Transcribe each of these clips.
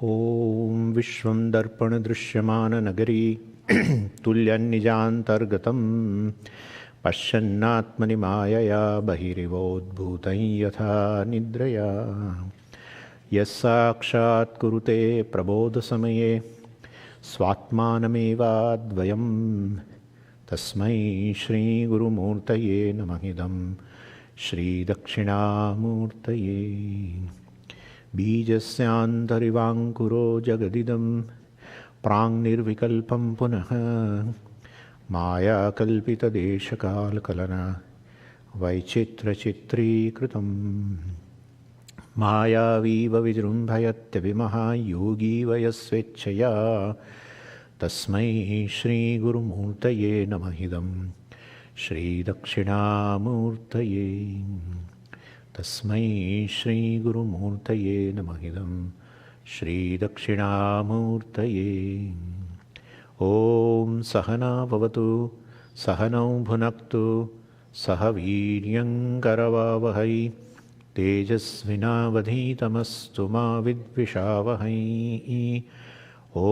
ॐ विश्वं दर्पणदृश्यमाननगरी तुल्यन्निजान्तर्गतं पश्यन्नात्मनि मायया बहिरिवोद्भूतं यथा निद्रया यस्साक्षात् कुरुते प्रबोधसमये स्वात्मानमेवाद्वयं तस्मै श्रीगुरुमूर्तये नमः इदं श्रीदक्षिणामूर्तये बीजस्यान्तरिवाङ्कुरो जगदिदं प्राङ्निर्विकल्पं पुनः मायाकल्पितदेशकालकलना वैचित्रचित्रीकृतं मायावीव विजृम्भयत्यभिमः योगी वयस्वेच्छया तस्मै श्रीगुरुमूर्तये नमः इदं श्रीदक्षिणामूर्तये तस्मै श्रीगुरुमूर्तये नमः इदं श्रीदक्षिणामूर्तये ॐ सहना भवतु सहनौ भुनक्तु सह वीर्यङ्करवावहै तेजस्विनावधीतमस्तु मा विद्विषावहै ॐ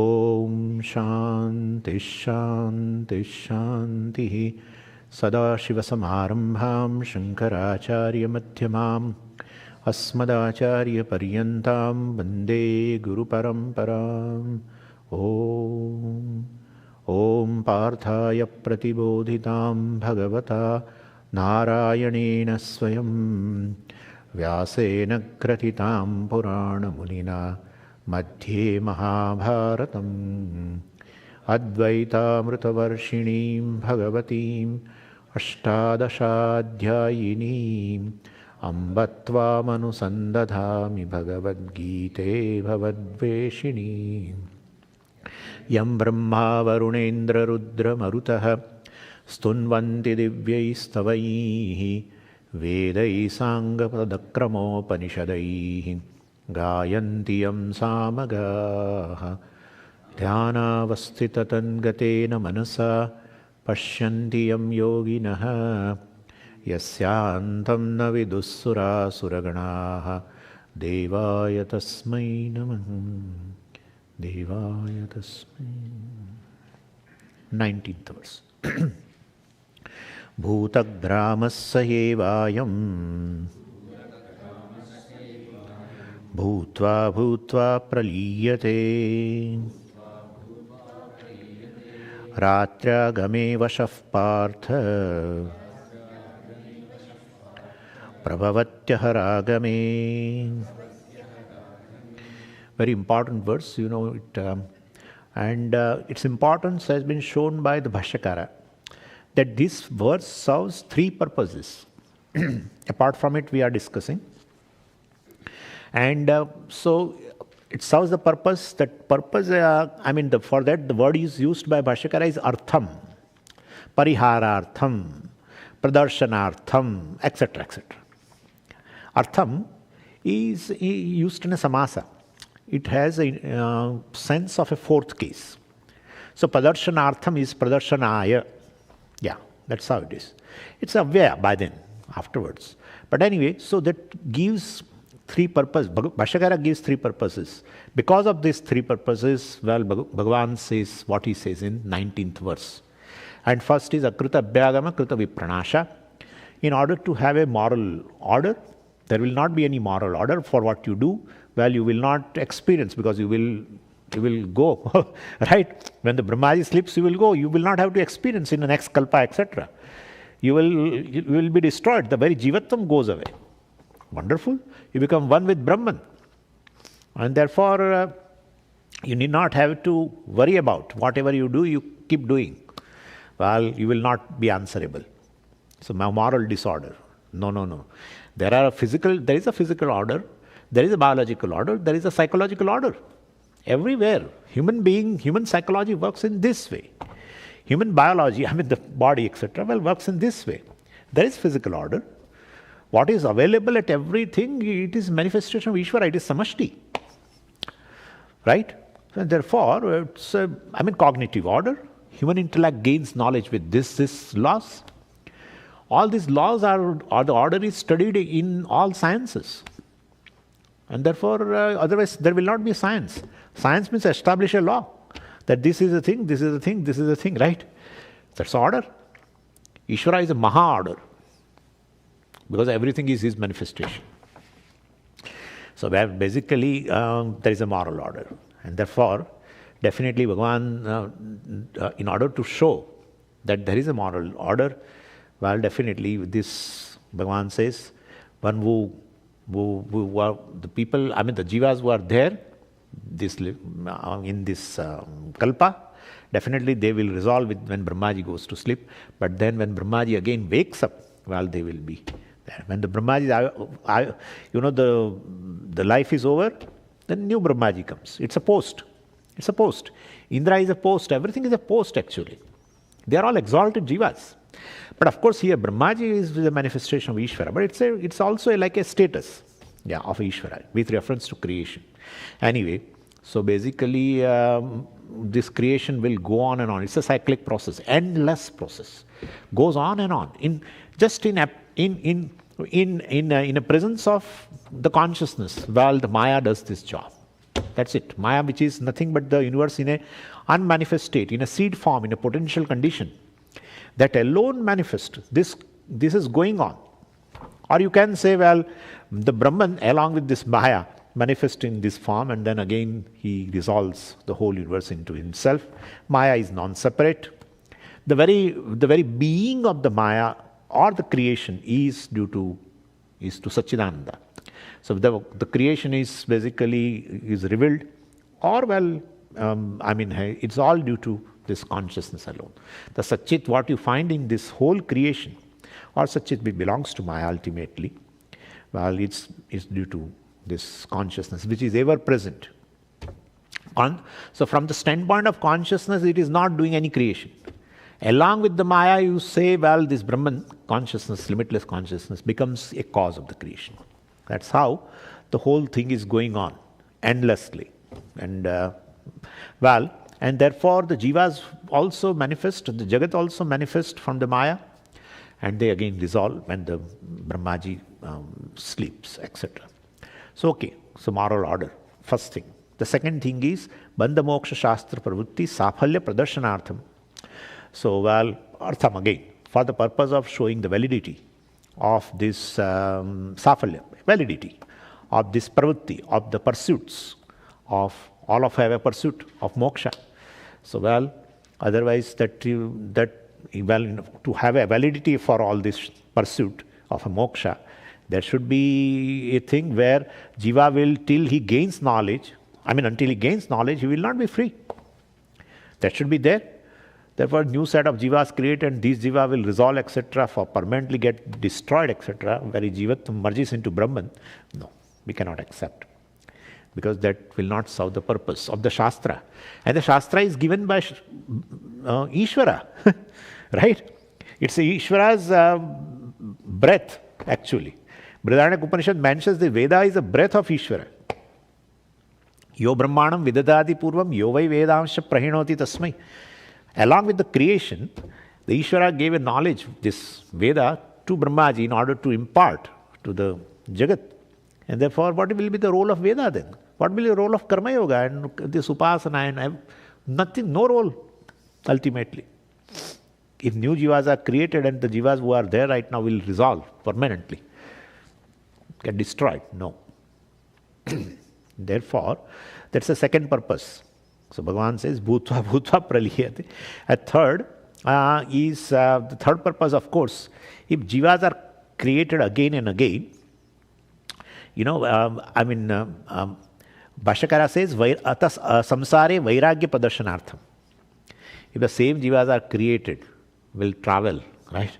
शान्तिः शान्तिः शान्तिः सदाशिवसमारम्भां शङ्कराचार्यमध्यमाम् अस्मदाचार्यपर्यन्तां वन्दे गुरुपरम्पराम् ॐ पार्थाय प्रतिबोधितां भगवता नारायणेन स्वयं व्यासेन ग्रथितां पुराणमुनिना मध्ये महाभारतम् अद्वैतामृतवर्षिणीं भगवतीम् अष्टादशाध्यायिनीम् अम्ब त्वामनुसन्दधामि भगवद्गीते भवद्वेषिणीम् यं ब्रह्मा वरुणेन्द्ररुद्रमरुतः स्तुन्वन्ति दिव्यैस्तवैः वेदैः साङ्गपदक्रमोपनिषदैः गायन्ति यं सामगाः ध्यानावस्थिततन्गतेन मनसा पश्यन्ति यं योगिनः यस्यान्तं न विदुःसुरासुरगणाः देवाय तस्मै नमः देवाय तस्मै 19th verse भूतग्रामस्य एवायं भूत्वा भूत्वा प्रलीयते रात्र्यागमे वशः Partha प्रभवत्यहरागमे. Very important verse, you know it, and its importance has been shown by the Bhashyakara, that this verse serves three purposes. Apart from it, we are discussing, and so it serves the purpose. That purpose, for that the word is used by Bhashyakara is artham, pariharartham, pradarshanartham, etc., etc. Artham is used in a samasa. It has a sense of a fourth case. So pradarsanartham is pradarsanaya. Yeah, that's how it is. It's avyaya by then, afterwards. But anyway, so that gives three purposes. Bhashyakara gives three purposes. Because of these three purposes, well, Bhagavan says what he says in 19th verse. And first is akruta abhyagama, kruta vipranasha. In order to have a moral order, there will not be any moral order for what you do. Well, you will not experience, because you will go, right? When the Brahmaji sleeps, you will go. You will not have to experience in the next kalpa, etc. You will be destroyed. The very jivatvam goes away. Wonderful. You become one with Brahman. And therefore, you need not have to worry about whatever you do, you keep doing. Well, you will not be answerable. So, moral disorder. No. There is a physical order, there is a biological order, there is a psychological order. Everywhere, human psychology works in this way. Human biology, the body, etc., works in this way. There is physical order. What is available at everything, it is manifestation of Ishvara, it is samashti. Right? So therefore, it's cognitive order. Human intellect gains knowledge with this laws. All these laws the order is studied in all sciences. And therefore, otherwise there will not be science. Science means establish a law that this is a thing, this is a thing, this is a thing, right? That's order. Ishvara is a Maha-order because everything is his manifestation. So where basically there is a moral order. And therefore, definitely Bhagavan, in order to show that there is a moral order, well, definitely this Bhagavan says, one who are the people, I mean the jivas who are there in this kalpa, definitely they will resolve it when Brahmaji goes to sleep. But then when Brahmaji again wakes up, well, they will be there. When the Brahmaji, the life is over, then new Brahmaji comes. It's a post. It's a post. Indra is a post. Everything is a post actually. They are all exalted jivas. But of course here Brahmaji is the manifestation of Ishvara. But it's also like a status of Ishvara with reference to creation. Anyway, so basically this creation will go on and on. It's a cyclic process, endless process. Goes on and on. In a presence of the consciousness, well, the Maya does this job. That's it. Maya, which is nothing but the universe in a unmanifest state, in a seed form, in a potential condition, that alone manifests. This is going on. Or you can say, well, the Brahman along with this Maya manifests in this form, and then again he resolves the whole universe into himself. Maya is non-separate. The very being of the Maya or the creation is to Satchidananda. So the creation is basically revealed, or it's all due to this consciousness alone. The Satchit, what you find in this whole creation, or Satchit belongs to Maya ultimately, well, it's due to this consciousness which is ever present. So from the standpoint of consciousness, it is not doing any creation. Along with the Maya, you say, well, this Brahman consciousness, limitless consciousness, becomes a cause of the creation. That's how the whole thing is going on endlessly. And therefore the jivas also manifest, the Jagat also manifest from the Maya, and they again resolve when the Brahmaji sleeps, etc. So moral order, first thing. The second thing is Bandha Moksha Shastra Pravritti Safalya Pradarshanartham. So, Artham again, for the purpose of showing the validity of this Safalya, validity of this Pravritti, of the pursuits of all of have a pursuit of moksha. So, otherwise to have a validity for all this pursuit of a moksha, there should be a thing where jiva will, till he gains knowledge, until he gains knowledge, he will not be free. That should be there. Therefore, new set of jivas create, and these jiva will resolve, etc., for permanently get destroyed, etc., where jivat merges into Brahman. No, we cannot accept. Because that will not serve the purpose of the Shastra. And the Shastra is given by Ishvara, right? It's Ishvara's breath, actually. Brihadaranyaka Upanishad mentions the Veda is a breath of Ishvara. Yo Brahmanam Vidadadi Purvam Yo Vai Vedamsha Prahinoti Tasmai. Along with the creation, the Ishvara gave a knowledge, this Veda, to Brahmaji in order to impart to the Jagat. And therefore, what will be the role of Veda then? What will be the role of Karma Yoga and this Upasana and nothing, no role, ultimately. If new jivas are created and the jivas who are there right now will resolve permanently, get destroyed, no. Therefore, that's the second purpose. So Bhagavan says, Bhutva Bhutva Praliyate. A third is the third purpose, of course, if jivas are created again and again, Bhashyakara says, samsare vairagya padarshanartham. If the same jivas are created, will travel, right,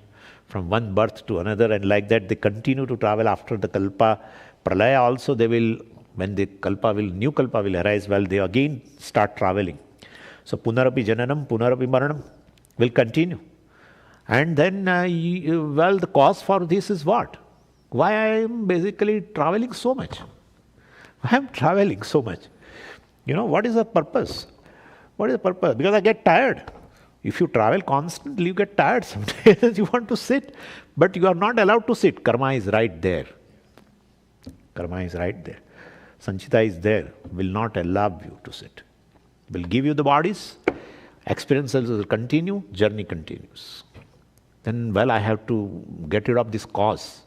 from one birth to another, and like that they continue to travel after the kalpa. Pralaya also they will, when the new kalpa will arise, they again start traveling. So punarapi jananam, punarapi maranam will continue. And then, the cause for this is what? Why I am basically traveling so much? I am traveling so much. What is the purpose? What is the purpose? Because I get tired. If you travel constantly, you get tired sometimes. You want to sit, but you are not allowed to sit. Karma is right there. Karma is right there. Sanchita is there, will not allow you to sit. Will give you the bodies, experiences will continue, journey continues. Then, well, I have to get rid of this cause.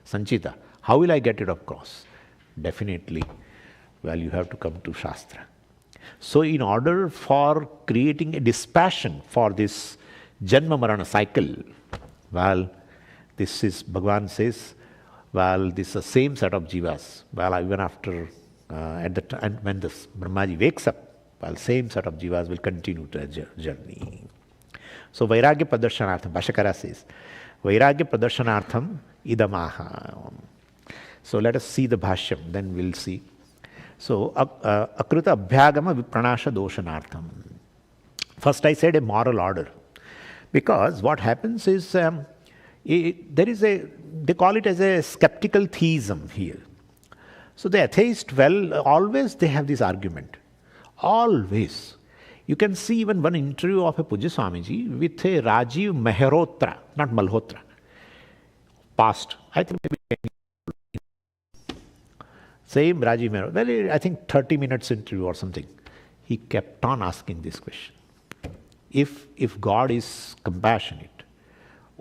Sanchita, how will I get rid of cause? Definitely, well, you have to come to Shastra. So, in order for creating a dispassion for this Janma Marana cycle, well, this is, Bhagavan says, well, this is the same set of jivas. Well, even after, at the time when this Brahmaji wakes up, well, same set of jivas will continue their journey. So, Vairagya Pradarshanartham, Bhashakara says, Vairagya Pradarshanartham idamaha. So, let us see the Bhashyam, then we'll see. So, Akruta Abhyagama Vipranasha Doshanartham. First, I said a moral order. Because what happens is, there is they call it as a skeptical theism here. So, the atheist, well, always they have this argument. Always. You can see even one interview of a Pujya Swamiji with a Rajiv Mehrotra, not Malhotra, past. I think maybe same Rajiv Mehrotra. Well, I think 30 minutes interview or something. He kept on asking this question. If God is compassionate,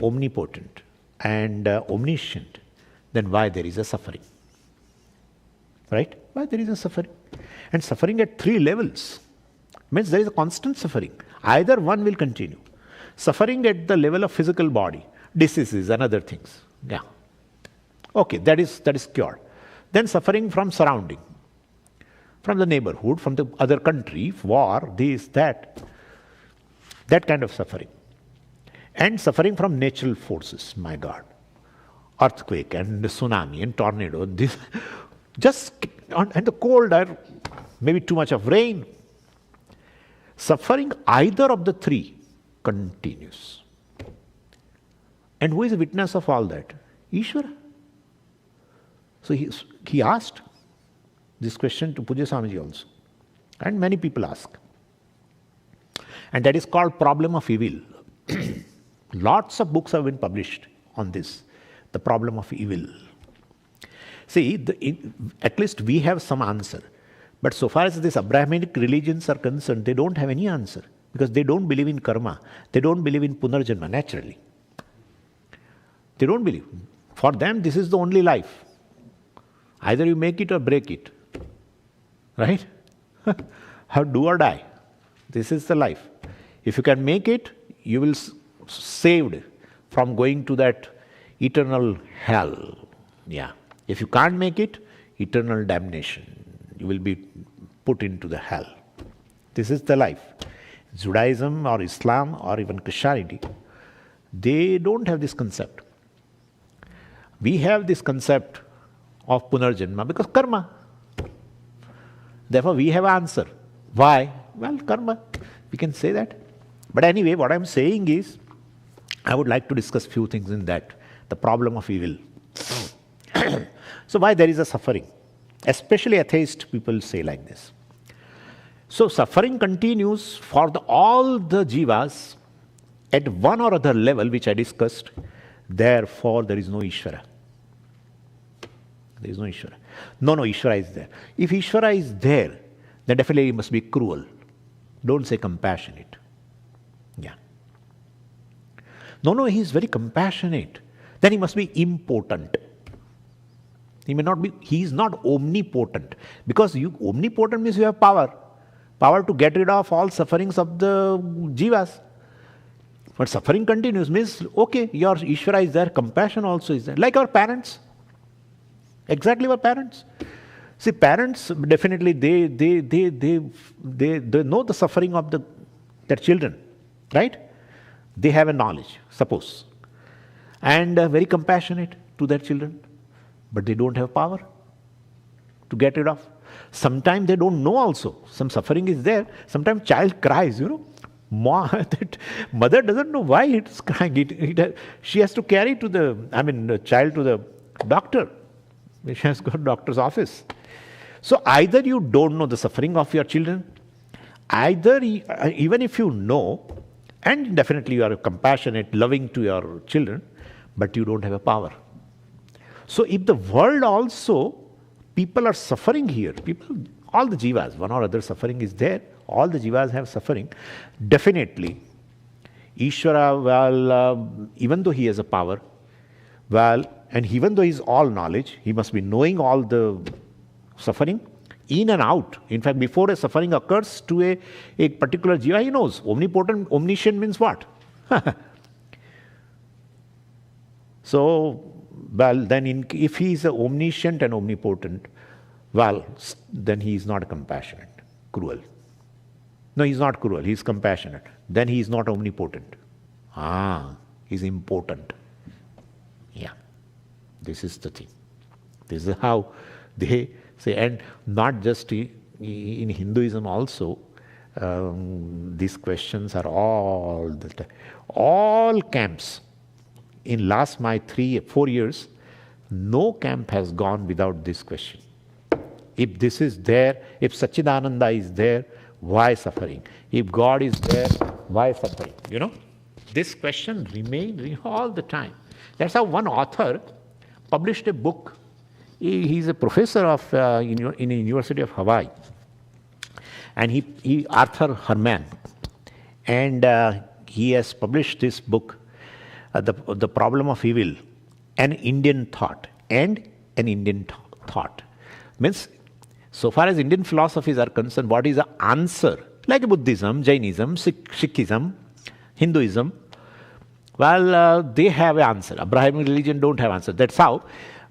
omnipotent, and omniscient, then why there is a suffering? Right? Why there is a suffering? And suffering at 3 levels. Means there is a constant suffering. Either one will continue. Suffering at the level of physical body, diseases and other things. Yeah. Okay, that is cured. Then suffering from surrounding, from the neighborhood, from the other country, war, this, that kind of suffering. And suffering from natural forces, my God. Earthquake and tsunami and tornado, this, and the cold air, maybe too much of rain. Suffering either of the 3 continues. And who is a witness of all that? Ishvara. So he asked this question to Pujya Swamiji also. And many people ask. And that is called problem of evil. Lots of books have been published on this, the problem of evil. See, at least we have some answer. But so far as these Abrahamic religions are concerned, they don't have any answer. Because they don't believe in karma. They don't believe in punarjanma, naturally. They don't believe. For them, this is the only life. Either you make it or break it. Right? How do or die. This is the life. If you can make it, you will saved from going to that eternal hell. Yeah. If you can't make it, eternal damnation. You will be put into the hell. This is the life. Judaism or Islam or even Christianity, they don't have this concept. We have this concept of punarjanma because karma. Therefore, we have an answer. Why? Well, karma. We can say that. But anyway, what I'm saying is, I would like to discuss few things in that. The problem of evil. So why there is a suffering? Especially atheist people say like this. So suffering continues for all the jivas at one or other level which I discussed. Therefore, there is no Ishvara. There is no Ishvara. No, Ishvara is there. If Ishvara is there, then definitely he must be cruel. Don't say compassionate. Yeah. No, he is very compassionate. Then he must be impotent. He may not be, he is not omnipotent. Because omnipotent means you have power. Power to get rid of all sufferings of the jivas. But suffering continues means, okay, your Ishvara is there, compassion also is there. Like our parents. Exactly our parents. See, parents definitely they know the suffering of their children, right? They have a knowledge, suppose, and very compassionate to their children, but they don't have power to get rid of. Sometimes they don't know also. Some suffering is there. Sometimes child cries, that mother doesn't know why it's crying. She has to carry the child to the doctor. She has to go to doctor's office. So either you don't know the suffering of your children, either even if you know, and definitely you are compassionate, loving to your children, but you don't have a power. So if the world also People are suffering here. People, all the jivas, one or other suffering is there. All the jivas have suffering. Definitely, Ishvara, well, even though he has a power, well, and even though he is all knowledge, he must be knowing all the suffering in and out. In fact, before a suffering occurs to a particular jiva, he knows. Omnipotent, omniscient means what? So, well, then if he is omniscient and omnipotent, well, then he is not compassionate, cruel. No, he is not cruel, he is compassionate. Then he is not omnipotent. He is impotent. Yeah, this is the thing. This is how they say, and not just in Hinduism also, these questions are all the time. All camps, in last my 3-4 years, no camp has gone without this question. If this is there, if Satchidananda is there, why suffering? If God is there, why suffering? You know, this question remains all the time. That's how one author published a book. He's a professor of in the University of Hawaii, and he Arthur Herman, and he has published this book, the problem of evil, an Indian thought, and an Indian thought. Means, so far as Indian philosophies are concerned, what is the answer? Like Buddhism, Jainism, Sikhism, Hinduism, well, they have an answer. Abrahamic religion don't have answer. That's how.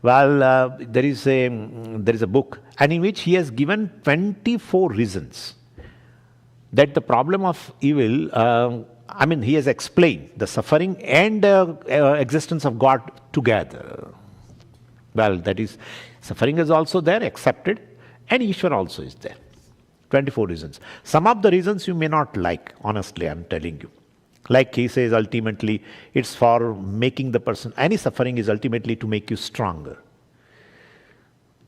Well, there is a book, and in which he has given 24 reasons that the problem of evil, he has explained the suffering and existence of God together. Well, that is, suffering is also there, accepted, and Ishvara also is there. 24 reasons. Some of the reasons you may not like, honestly, I'm telling you. Like he says, ultimately, it's for making the person, any suffering is ultimately to make you stronger.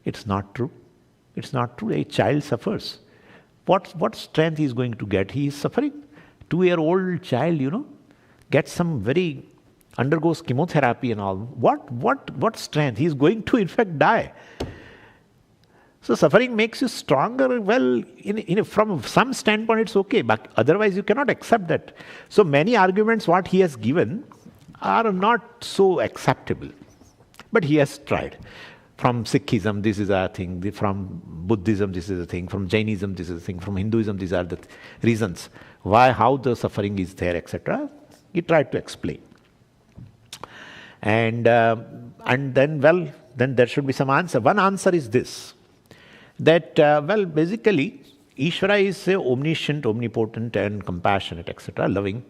It's not true. It's not true. A child suffers. What strength he is going to get? He is suffering. 2-year-old child, gets some undergoes chemotherapy and all. What strength? He is going to, in fact, die. So suffering makes you stronger. Well, from some standpoint it's okay, but otherwise you cannot accept that. So many arguments what he has given are not so acceptable. But he has tried. From Sikhism, this is a thing. From Buddhism, this is a thing. From Jainism, this is a thing. From Hinduism, these are the reasons. Why, how the suffering is there, etc. He tried to explain. And then there should be some answer. One answer is this. That, basically, Ishvara is omniscient, omnipotent, and compassionate, etc., loving.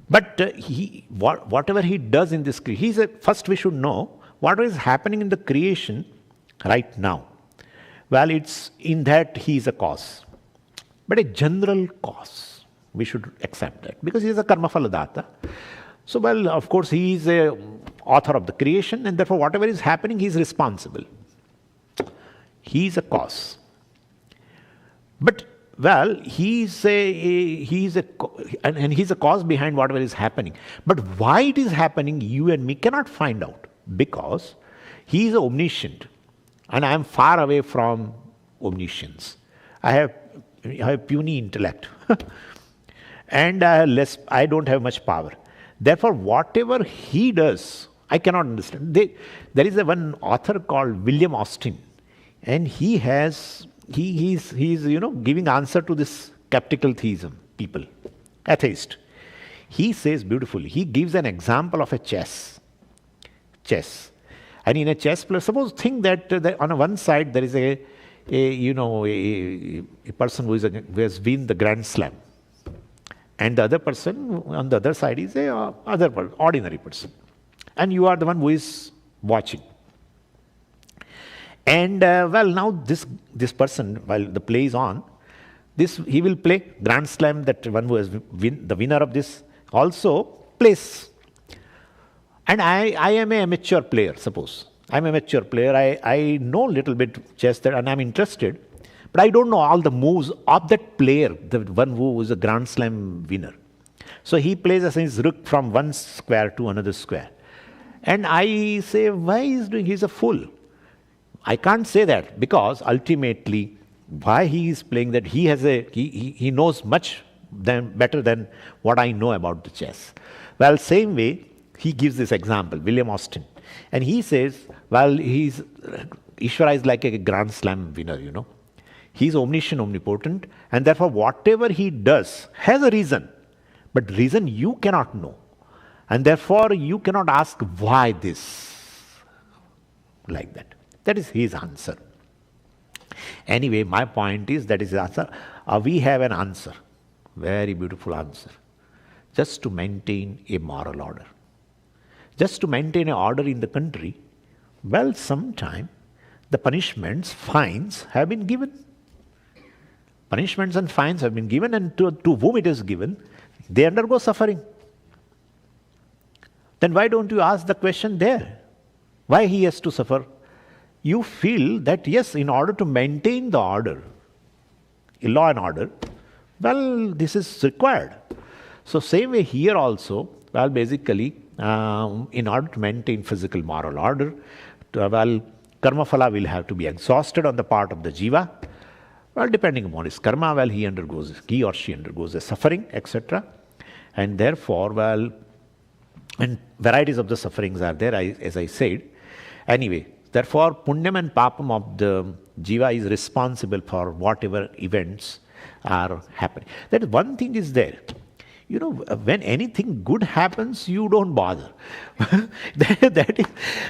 But whatever he does in this creation, first we should know what is happening in the creation right now. Well, it's in that he is a cause. But a general cause, we should accept that, because he is a karma phaladata. So, well, of course, he is a author of the creation, and therefore whatever is happening, he is responsible. He is a cause. But, well, he's a cause behind whatever is happening. But why it is happening, you and me cannot find out. Because he is omniscient, and I am far away from omniscience. I have puny intellect, and I don't have much power. Therefore, whatever he does, I cannot understand. There is one author called William Austin. And he's giving answer to this skeptical theism people, atheist. He says beautifully, he gives an example of a chess. And in a chess player, suppose think that on one side there is a person who has won the Grand Slam. And the other person on the other side is ordinary person. And you are the one who is watching. And now this person, while the play is on, he will play Grand Slam, that one who has the winner of this also plays. And I am an amateur player, suppose. I'm an amateur player. I know a little bit chess and I'm interested, but I don't know all the moves of that player, the one who is a Grand Slam winner. So he plays as his rook from one square to another square. And I say, why is doing? He's a fool. I can't say that, because ultimately why he is playing that, he knows much better than what I know about the chess. Well, same way he gives this example, William Austin, and he says, well, Ishvara is like a Grand Slam winner, He's omniscient, omnipotent, and therefore whatever he does has a reason, but reason you cannot know, and therefore you cannot ask why this, like that. That is his answer. Anyway, my point is, that is the answer. We have an answer, very beautiful answer, just to maintain a moral order. Just to maintain an order in the country, well, sometime the punishments, fines have been given. Punishments and fines have been given, and to whom it is given, they undergo suffering. Then why don't you ask the question there? Why he has to suffer? You feel that yes, in order to maintain the order, law and order, well, this is required. So same way here also, well, basically, in order to maintain physical moral order, karma phala will have to be exhausted on the part of the jiva. Well, depending upon his karma, well, he or she undergoes a suffering, etc. And therefore, well, and varieties of the sufferings are there, as I said. Anyway, therefore, punyam and papam of the jiva is responsible for whatever events are happening. That is, one thing is there. When anything good happens, you don't bother. that is,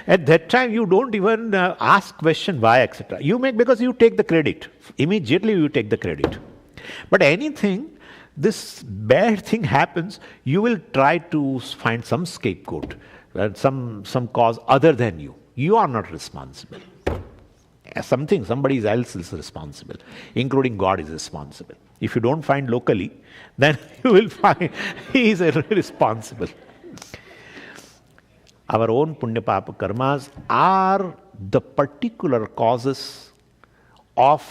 at that time, you don't even ask question why, etc. Because you take the credit. Immediately you take the credit. But anything, this bad thing happens, you will try to find some scapegoat, some cause other than you. You are not responsible. Somebody else is responsible, including God is responsible. If you don't find locally, then you will find he is responsible. Our own punya papa karmas are the particular causes of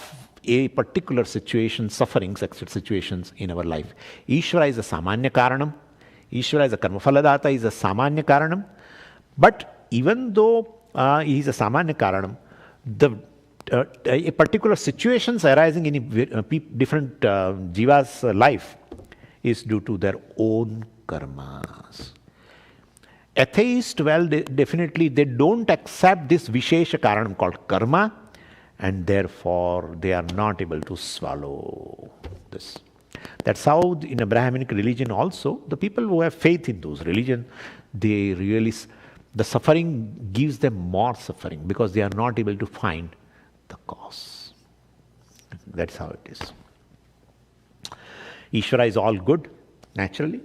a particular situation, sufferings, etc. situations in our life. Ishvara is a samanya karanam. Ishvara is a karma phaladata, is a samanya karanam. But even though he is a samanya karanam, a particular situations arising in different jiva's life is due to their own karmas. Atheists, well, definitely they don't accept this vishesha karanam called karma, and therefore they are not able to swallow this. That's how in a Brahminic religion also, the people who have faith in those religions, they really, the suffering gives them more suffering because they are not able to find the cause. That's how it is. Ishvara is all good, naturally.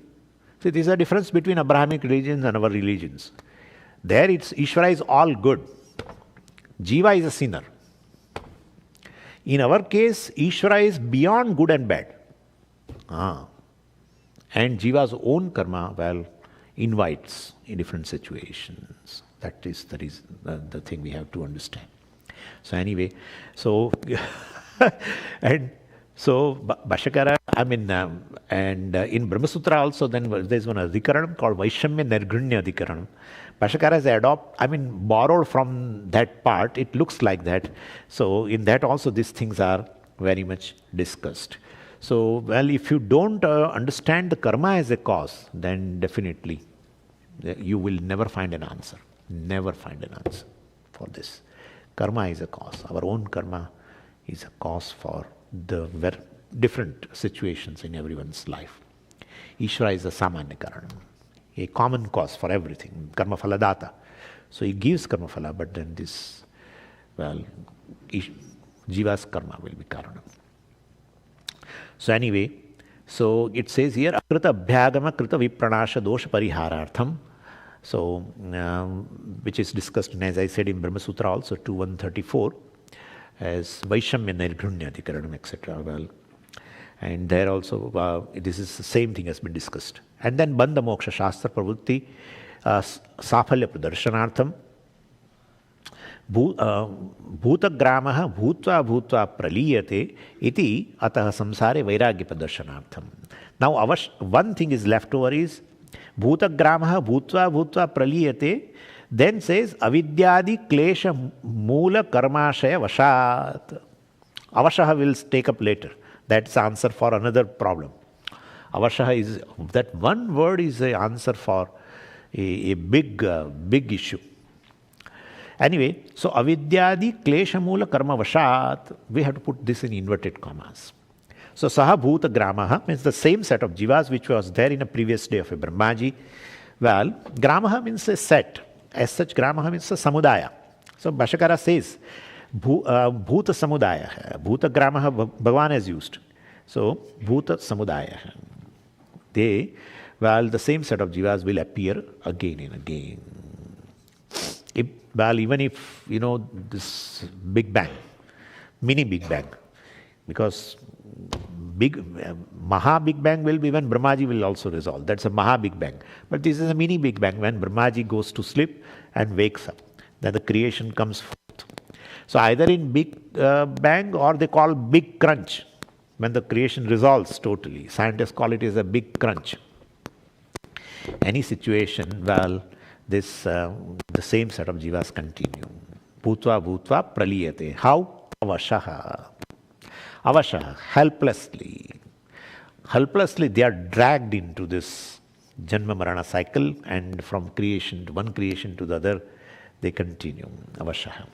See, there's a difference between Abrahamic religions and our religions. There it's Ishvara is all good. Jiva is a sinner. In our case, Ishvara is beyond good and bad. And Jiva's own karma, well, invites in different situations. That is the thing we have to understand. So anyway, and so Bhashakara, and in Brahma Sutra also, then there's one adhikaranam called Vaishamya Nirgunya adhikaranam. Bhashakara has borrowed from that part. It looks like that. So in that also these things are very much discussed. So, well, if you don't understand the karma as a cause, then definitely you will never find an answer. Never find an answer for this. Karma is a cause. Our own karma is a cause for the very different situations in everyone's life. Ishvara is a samanya karanam, a common cause for everything. Karma phaladata. So he gives karma phala, but then this, well, jiva's karma will be karanam. So anyway, so it says here, akrita abhyagama krita vipranasha dosha pariharartham. So, which is discussed, as I said, in Brahma Sutra also, 2134, as Vaishamya Nirgunya Adhikaranam, etc. Well, and there also, this is the same thing has been discussed. And then Bandha Moksha Shastra Pravrutti Safalya Pradarshanartham Bhutagramaha Bhutva Bhutva Praliyate Iti Ataha Samsare Vairagya Pradarshanartham. Now, one thing is left over is Bhutagramaha Bhutva Bhutva Praliyate. Then says avidyadi klesha moola karmashaya vashat. Avashaha will take up later. That's answer for another problem. Avashaha is, that one word is the answer for a big issue. Anyway, so avidyadi klesha moola karma vashat, we have to put this in inverted commas. So saha bhuta gramaha means the same set of jivas which was there in a previous day of a Brahmaji. Well, gramaha means a set. As such, gramaha means a samudaya. So Bhashakara says, bhuta samudaya. Bhuta gramaha Bhagavan has used. So, bhuta samudaya. They, well, the same set of jivas will appear again and again. Even if, this Big Bang, mini Big Bang, because Maha Big Bang will be when Brahmaji will also resolve. That's a Maha Big Bang. But this is a mini Big Bang when Brahmaji goes to sleep and wakes up. Then the creation comes forth. So either in Big Bang or they call Big Crunch, when the creation resolves totally. Scientists call it as a big crunch. Any situation, well, this the same set of jivas continue. Bhutva bhutva praliyate. How? Avashaha. Avashaha, helplessly. Helplessly they are dragged into this Janma Marana cycle, and from creation to one creation to the other, they continue. Avashaha.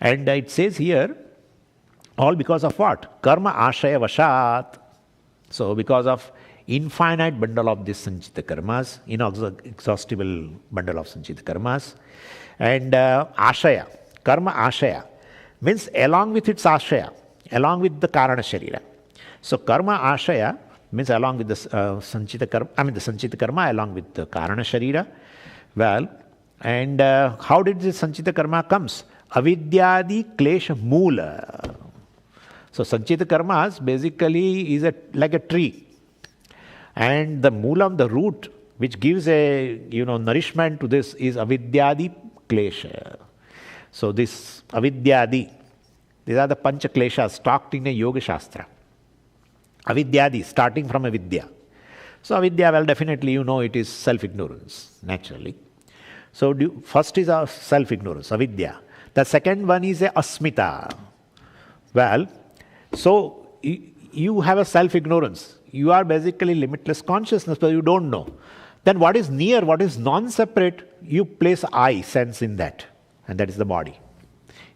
And it says here, all because of what? Karma ashaya vashat. So because of infinite bundle of this sanchita karmas, inexhaustible bundle of sanchita karmas, and ashaya, karma ashaya, means along with its ashaya, along with the karana sharira. So karma ashaya means along with the sanchita karma, the sanchita karma along with the karana sharira. Well, and how did this sanchita karma comes? Avidyadi klesha moola. So sanchita karmas basically is like a tree, and the moolam, the root which gives a nourishment to this is avidyadi klesha. So this avidyadi, these are the pancha kleshas talked in a yoga shastra. Avidyadi, starting from avidya. So avidya, well, definitely it is self-ignorance, naturally. So first is our self-ignorance, avidya. The second one is a asmita. Well, so you have a self-ignorance. You are basically limitless consciousness, but you don't know. Then what is near, what is non-separate, you place I sense in that. And that is the body.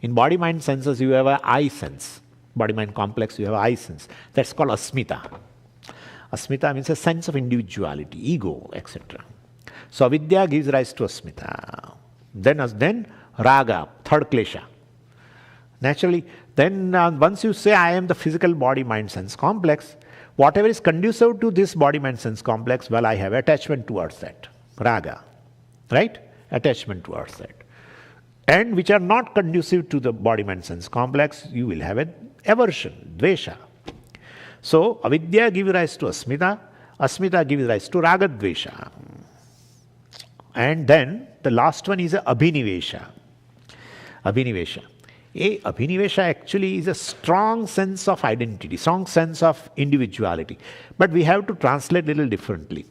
In body-mind senses, you have an I sense. Body-mind complex, you have I sense. That's called asmita. Asmita means a sense of individuality, ego, etc. So avidya gives rise to asmita. Then raga, third klesha. Naturally, then once you say I am the physical body, mind, sense complex, whatever is conducive to this body, mind, sense complex, well, I have attachment towards that. Raga. Right? Attachment towards that. And which are not conducive to the body, mind, sense complex, you will have an aversion, dvesha. So, avidya gives rise to asmita, asmita gives rise to raga dvesha. And then the last one is a abhinivesha. Abhinivesha. Abhinivesha actually is a strong sense of identity, strong sense of individuality. But we have to translate a little differently.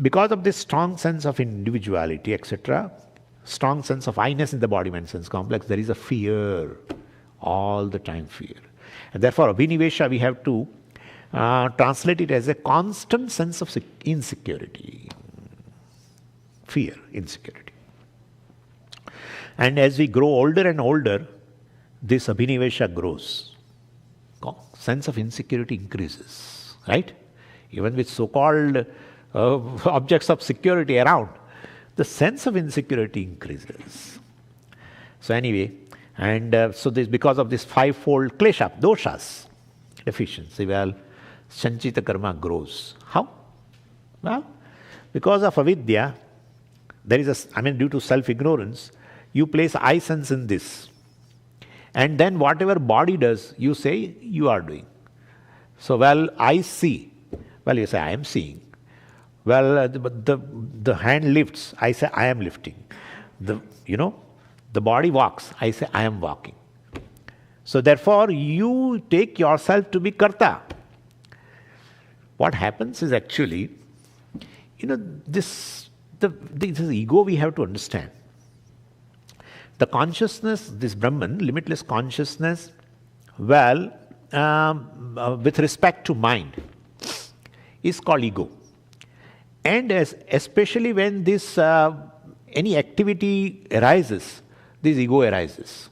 Because of this strong sense of individuality, etc., strong sense of I-ness in the body, mind, sense complex, there is a fear, all the time fear. And therefore, abhinivesha, we have to translate it as a constant sense of insecurity. Fear, insecurity. And as we grow older and older, this abhinivesha grows. Sense of insecurity increases, right? Even with so-called objects of security around, the sense of insecurity increases. So anyway, and so this, because of this fivefold klesha, doshas, deficiency, well, sanchita karma grows. How? Well, because of avidya, there is due to self-ignorance, you place I sense in this. And then whatever body does, you say you are doing. So, well, I see. Well, you say I am seeing. Well, the hand lifts. I say I am lifting. The body walks. I say I am walking. So therefore, you take yourself to be karta. What happens is actually, this this ego we have to understand. The consciousness, this Brahman, limitless consciousness, with respect to mind, is called ego. And especially when this any activity arises, this ego arises.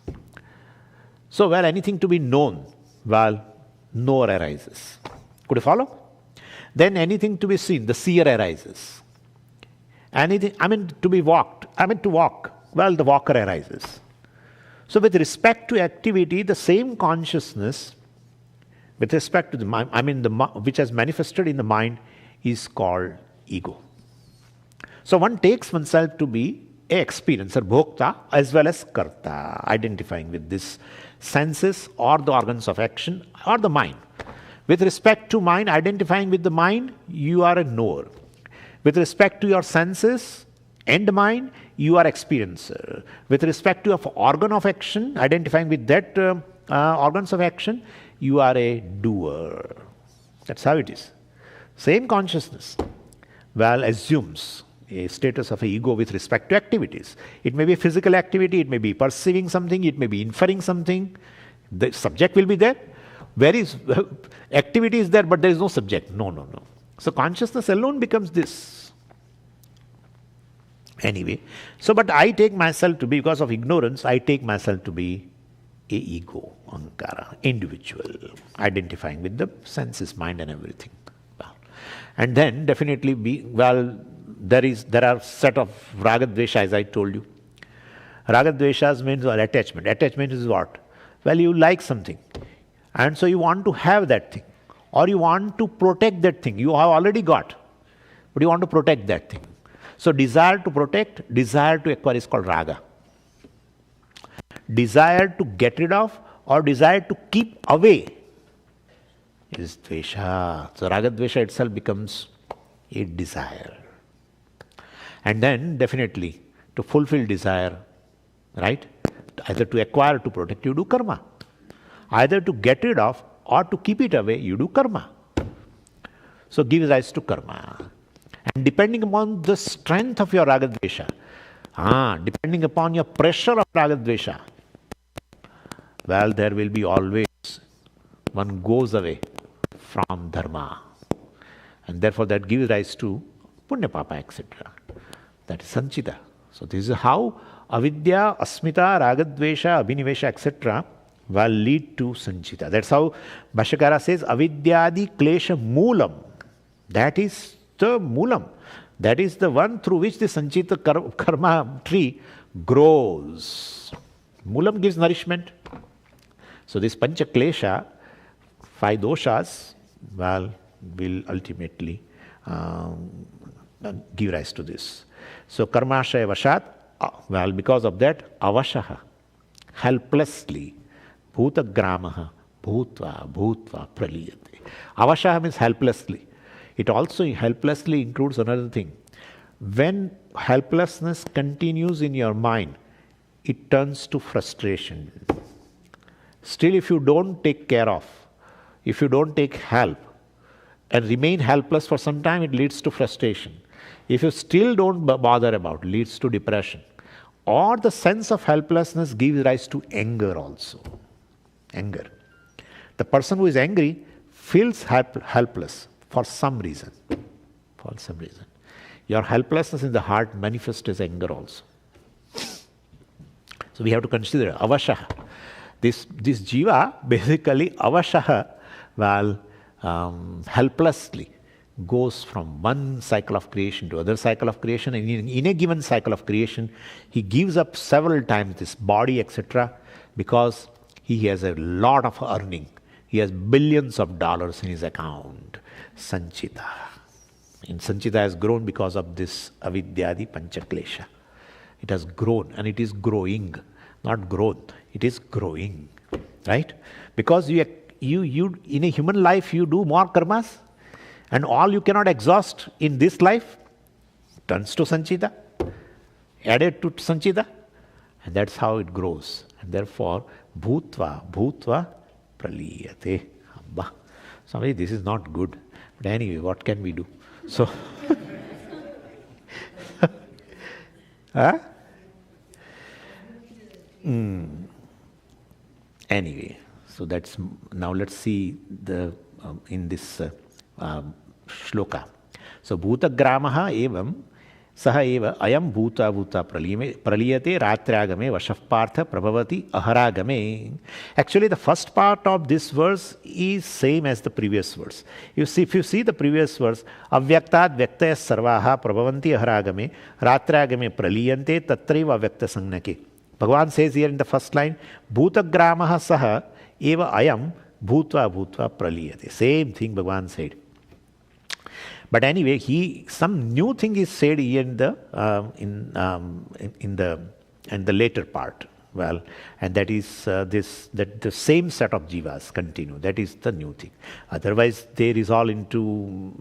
So, anything to be known, knower arises. Could you follow? Then anything to be seen, the seer arises. Anything, to be walked, to walk, the walker arises. So with respect to activity, the same consciousness, with respect to the mind, which has manifested in the mind, is called ego. So one takes oneself to be a experiencer, bhokta, as well as karta, identifying with this senses or the organs of action or the mind. With respect to mind, identifying with the mind, you are a knower. With respect to your senses and mind, you are experiencer. With respect to your organ of action, identifying with that organs of action, you are a doer. That's how it is. Same consciousness, assumes a status of an ego with respect to activities. It may be a physical activity, it may be perceiving something, it may be inferring something. The subject will be there. Where is activity is there, but there is no subject. No. So consciousness alone becomes this. Anyway, but I take myself to be, because of ignorance, I take myself to be a ego, ankara, individual, identifying with the senses, mind and everything. And then definitely there are set of ragadvesha, as I told you. Ragadveshas means attachment. Attachment is what? You like something. And so you want to have that thing, or you want to protect that thing. You have already got, but you want to protect that thing. So desire to protect, desire to acquire is called raga. Desire to get rid of or desire to keep away is dvesha. So raga dvesha itself becomes a desire. And then definitely to fulfill desire, right? Either to acquire or to protect, you do karma. Either to get rid of or to keep it away, you do karma. So give rise to karma. And depending upon the strength of your ragadvesha, depending upon your pressure of ragadvesha, there will be always, one goes away from dharma. And therefore that gives rise to punya papa, etc. That is sanchita. So this is how avidya, asmita, ragadvesha, abhinivesha, etc. Lead to sanchita. That's how Bhashyakara says, avidyadi klesha moolam. That is the moolam. That is the one through which the sanchita karma tree grows. Moolam gives nourishment. So this pancha klesha, 5 doshas, will ultimately give rise to this. So karmashaya vashat, because of that, avashaha, helplessly, bhuta gramaha, bhutva praliyate. Avashaha means helplessly. It also helplessly includes another thing. When helplessness continues in your mind, it turns to frustration. Still, if you don't take care of, if you don't take help and remain helpless for some time, it leads to frustration. If you still don't bother about, it leads to depression. Or the sense of helplessness gives rise to anger also. Anger. The person who is angry feels helpless for some reason. For some reason. Your helplessness in the heart manifests as anger also. So we have to consider avashaha. This jiva, basically avashaha, helplessly goes from one cycle of creation to other cycle of creation, and in a given cycle of creation, he gives up several times this body, etc., because he has a lot of earning. He has billions of dollars in his account. Sanchita. And Sanchita has grown because of this avidyadi panchaklesha. It has grown and it is growing, not grown. It is growing, right? Because you in a human life you do more karmas, and all you cannot exhaust in this life turns to sanchita, added to sanchita, and that's how it grows. And therefore, bhutva praliyate. Swami, this is not good. But anyway, what can we do? So Huh? Anyway, so that's now let's see the in this shloka. So bhutagramaha evam saha eva ayam bhuta bhuta praliyate ratragame vashaf partha prabhavati aharagame. Actually, the first part of this verse is same as the previous verse. If you see the previous verse, avyaktat vyaktaya sarvaha prabhavanti aharagame ratragame praliyante tatraiva avyakta sangnake. Bhagavan says here in the first line, bhutagramaha saha eva ayam bhutva bhutva praliyate. Same thing Bhagavan said. But anyway, some new thing is said here in the later part. Well, and that is that the same set of jivas continue. That is the new thing. Otherwise, they resolve into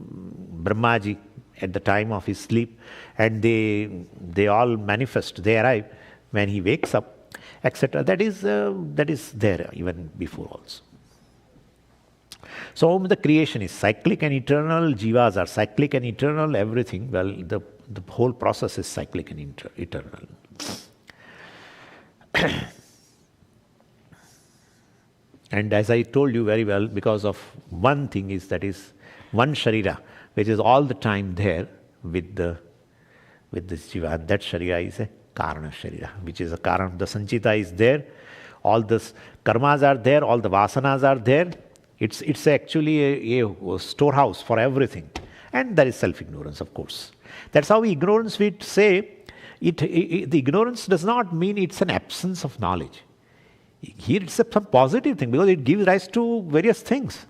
Brahmaji at the time of his sleep, and they all manifest. They arrive when he wakes up, etc. That is there even before also. So the creation is cyclic and eternal, jivas are cyclic and eternal, everything, well, the whole process is cyclic and eternal. And as I told you very well, because of one thing is one sharira, which is all the time there with this jiva, and that sharira is a karana sharira, which is a karana. The sanchita is there, all the karmas are there, all the vasanas are there. It's actually a storehouse for everything. And there is self-ignorance, of course. That's how ignorance, we say, the ignorance does not mean it's an absence of knowledge. Here it's some positive thing, because it gives rise to various things.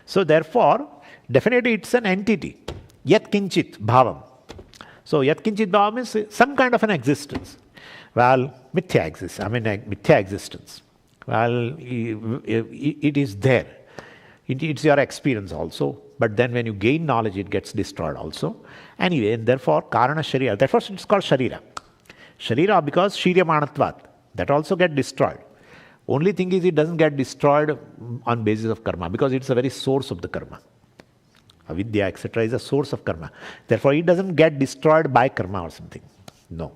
So therefore, definitely it's an entity. Yat kinchit bhavam. So yat kinchit bhavam is some kind of an existence. Well, mithya existence. Well, it is there. It's your experience also, but then when you gain knowledge, it gets destroyed also. Anyway, and therefore, karana sharira, therefore it's called sharira. Sharira because shiryamanatvat, that also get destroyed. Only thing is it doesn't get destroyed on basis of karma, because it's a very source of the karma. Avidya, etc. is a source of karma. Therefore, it doesn't get destroyed by karma or something. No.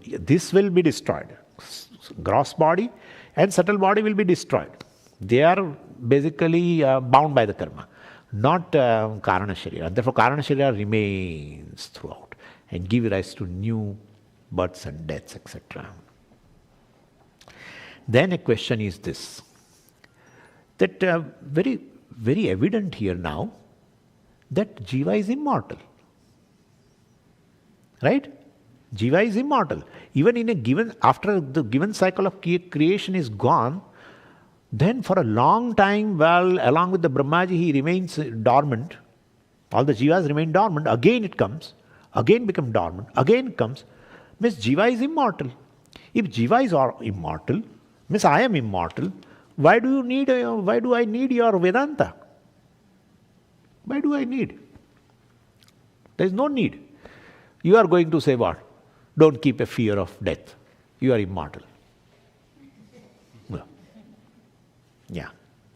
This will be destroyed. Gross body and subtle body will be destroyed. They are basically bound by the karma, not karana sharira. Therefore, karana sharira remains throughout and give rise to new births and deaths, etc. Then a question is this, that very, very evident here now, that jiva is immortal. Right? Jiva is immortal. Even in a given, after the given cycle of creation is gone, then for a long time, well, along with the Brahmaji, he remains dormant. All the jivas remain dormant. Again it comes. Again become dormant. Again it comes. Means jiva is immortal. If jiva is immortal, means I am immortal. Why do I need your Vedanta? Why do I need? There is no need. You are going to say what? Don't keep a fear of death. You are immortal. Yeah,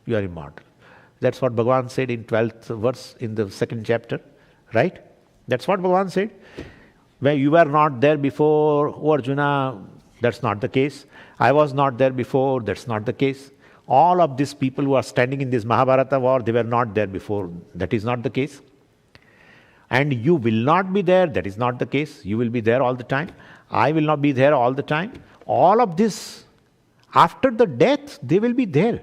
you are immortal. That's what Bhagavan said in 12th verse in the 2nd chapter, right? That's what Bhagavan said. Where you were not there before, oh Arjuna, that's not the case. I was not there before, that's not the case. All of these people who are standing in this Mahabharata war, they were not there before, that is not the case. And you will not be there, that is not the case. You will be there all the time. I will not be there all the time. All of this, after the death, they will be there.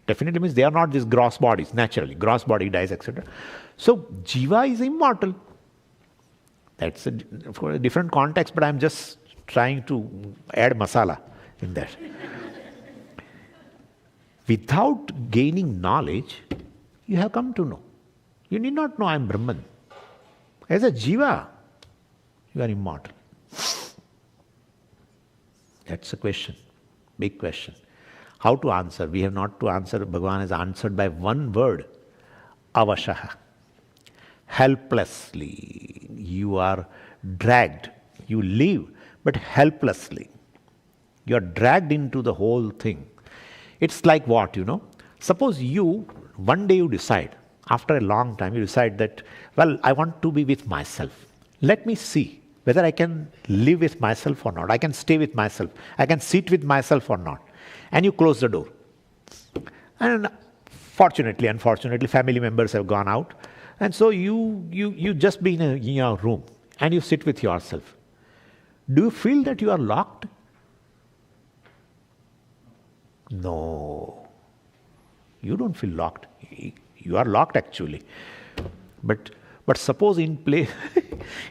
Definitely means they are not these gross bodies, naturally. Gross body dies, etc. So, jiva is immortal. That's for a different context, but I'm just trying to add masala in that. Without gaining knowledge, you have come to know. You need not know I am Brahman. As a jiva, you are immortal. That's a question, big question. How to answer? We have not to answer. Bhagavan has answered by one word, avashaha. Helplessly. You are dragged. You live, but helplessly. You are dragged into the whole thing. It's like what, Suppose one day you decide, after a long time, you decide that, well, I want to be with myself. Let me see whether I can live with myself or not. I can stay with myself. I can sit with myself or not. And you close the door. And fortunately, unfortunately, family members have gone out. And so you just be in your room and you sit with yourself. Do you feel that you are locked? No. You don't feel locked. You are locked actually. But suppose in play,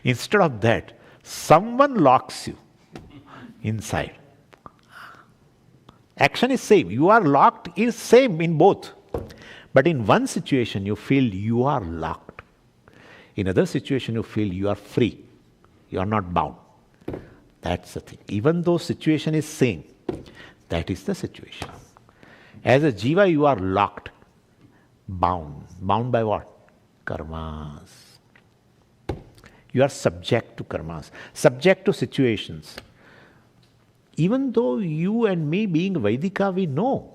instead of that, someone locks you inside. Action is same. You are locked is same in both. But in one situation you feel you are locked. In other situation you feel you are free. You are not bound. That's the thing. Even though situation is same, that is the situation. As a jiva you are locked, bound. Bound by what? Karmas. You are subject to karmas, subject to situations. Even though you and me being Vaidika, we know.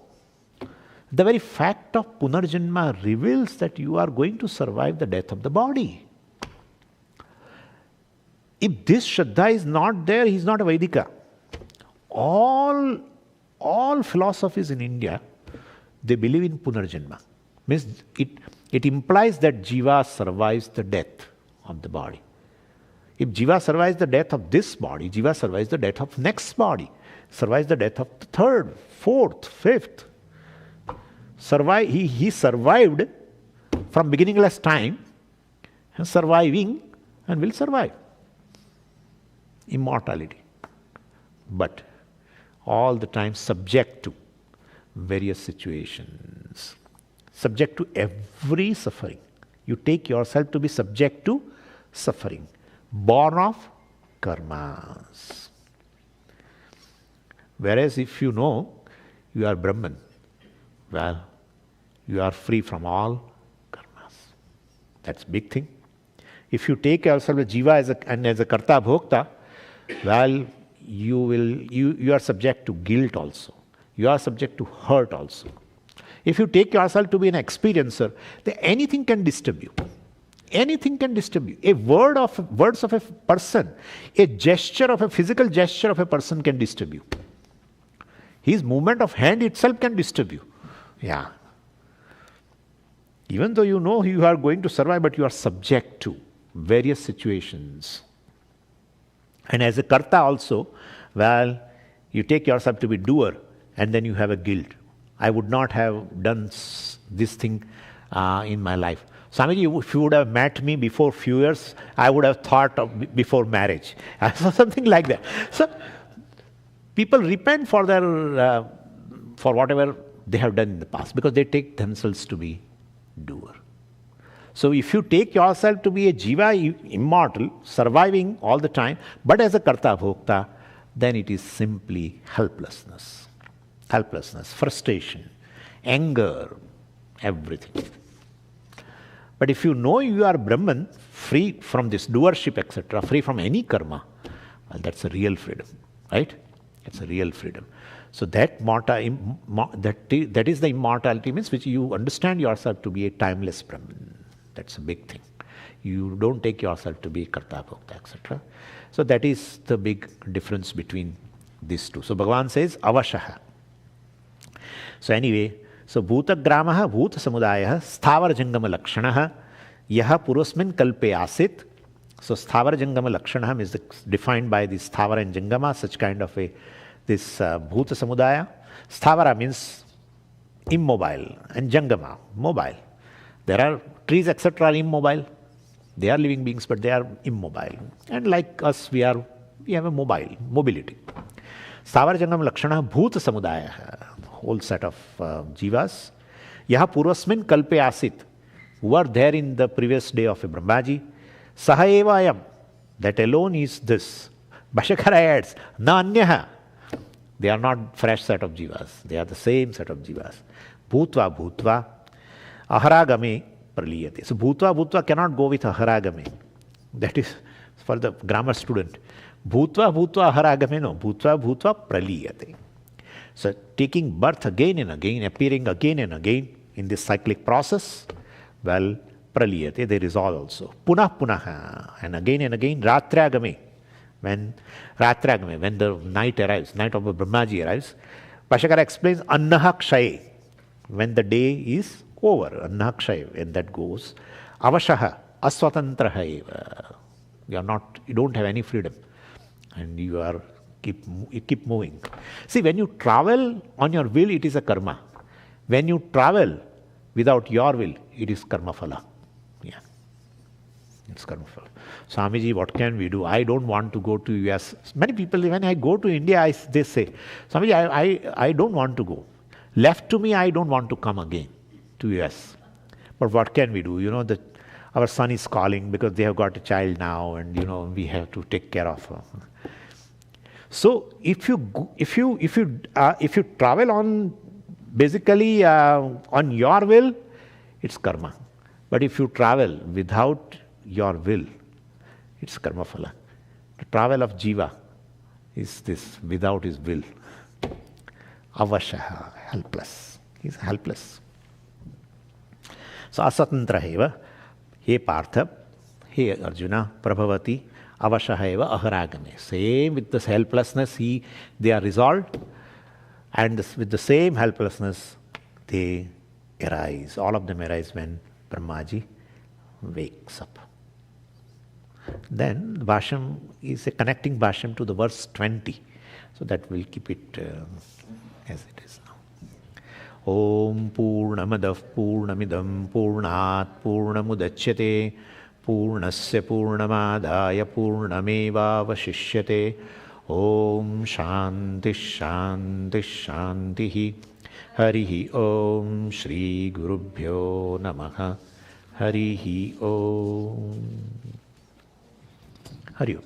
The very fact of Punarjanma reveals that you are going to survive the death of the body. If this Shraddha is not there, he is not a Vaidika. All philosophies in India, they believe in Punarjanma. Means it implies that Jiva survives the death of the body. If Jiva survives the death of this body, Jiva survives the death of next body, survives the death of the third, fourth, fifth. He survived from beginningless time, and surviving and will survive. Immortality. But all the time subject to various situations, subject to every suffering. You take yourself to be subject to suffering, born of karmas. Whereas if you know you are Brahman, well, you are free from all karmas. That's a big thing. If you take yourself as jiva as a karta bhokta, well, you are subject to guilt also. You are subject to hurt also. If you take yourself to be an experiencer, then anything can disturb you. Anything can disturb you. Words of a person, a physical gesture of a person can disturb you. His movement of hand itself can disturb you. Yeah. Even though you know you are going to survive, but you are subject to various situations. And as a karta also, well, you take yourself to be doer, and then you have a guilt. I would not have done this thing in my life. Swamiji, if you would have met me before few years, I would have thought of before marriage. Something like that. So people repent for for whatever they have done in the past, because they take themselves to be doer. So if you take yourself to be a jiva, immortal, surviving all the time, but as a karta bhokta, then it is simply helplessness. Helplessness, frustration, anger, everything. But if you know you are Brahman, free from this doership, etc., free from any karma, well, that's a real freedom, right? It's a real freedom. So that is the immortality, means which you understand yourself to be a timeless Brahman. That's a big thing. You don't take yourself to be karta bhokta, etc. So that is the big difference between these two. So Bhagavan says avashaha. So anyway, so bhutagramaha bhutasamudayah sthavar jangama lakshanaha yaha purvasmin kalpe asit. So sthavar jangama lakshanaha is defined by this sthavar and jangama, such kind of this bhuta samudaya. Sthavara means immobile and jangama, mobile. There are trees, etc. are immobile. They are living beings, but they are immobile. And like us, we have a mobility. Sthavar jangama lakshana bhuta samudaya, whole set of jivas. Yaha purvasmin kalpe asit, who are there in the previous day of a Brahmaji. Saha eva ayam, that alone is this. Bhashakara adds, na anyaha. They are not fresh set of jivas. They are the same set of jivas. Bhutva bhutva aharagame praliyate. So bhutva cannot go with aharagame. That is for the grammar student. Bhutva aharagame, no. Bhutva praliyate. So taking birth again and again, appearing again and again in this cyclic process, well, praliyate, they resolve also. Punah, and again, ratragame. When Ratragame, when the night arrives, night of Brahmaji arrives, Bhashyakara explains Annaha Kshaye, when the day is over, Annaha Kshaye, when that goes, Avashaha, Aswatantraha eva. You don't have any freedom. And you keep moving. See, when you travel on your will, it is a karma. When you travel without your will, it is karma phala. Yeah. It's karma phala. Swamiji, what can we do? I don't want to go to US. Many people, when I go to India, they say, Swamiji, I don't want to go. Left to me, I don't want to come again to US. But what can we do? Our son is calling because they have got a child now, and we have to take care of her. So if you travel on basically on your will, it's karma. But if you travel without your will, it's karma phala. The travel of jiva is this without his will. Avashaha, helpless. He's helpless. So asatantra eva, he Partha, he Arjuna, Prabhavati, avashaha eva aharagame. Same with this helplessness, they are resolved, and with the same helplessness, they arise. All of them arise when Brahmaji wakes up. Then Bhashyam is a connecting Bhashyam to the verse 20. So that will keep it as it is now. Om Purnamadav Purnamidam Purnat Purnamudachyate Purnasya Purnamadaya Purnameva Vashishyate. Om Shanti Shanti Shantihi. Harihi Om Shri Gurubhyo Namaha. Harihi Om. Hari Om.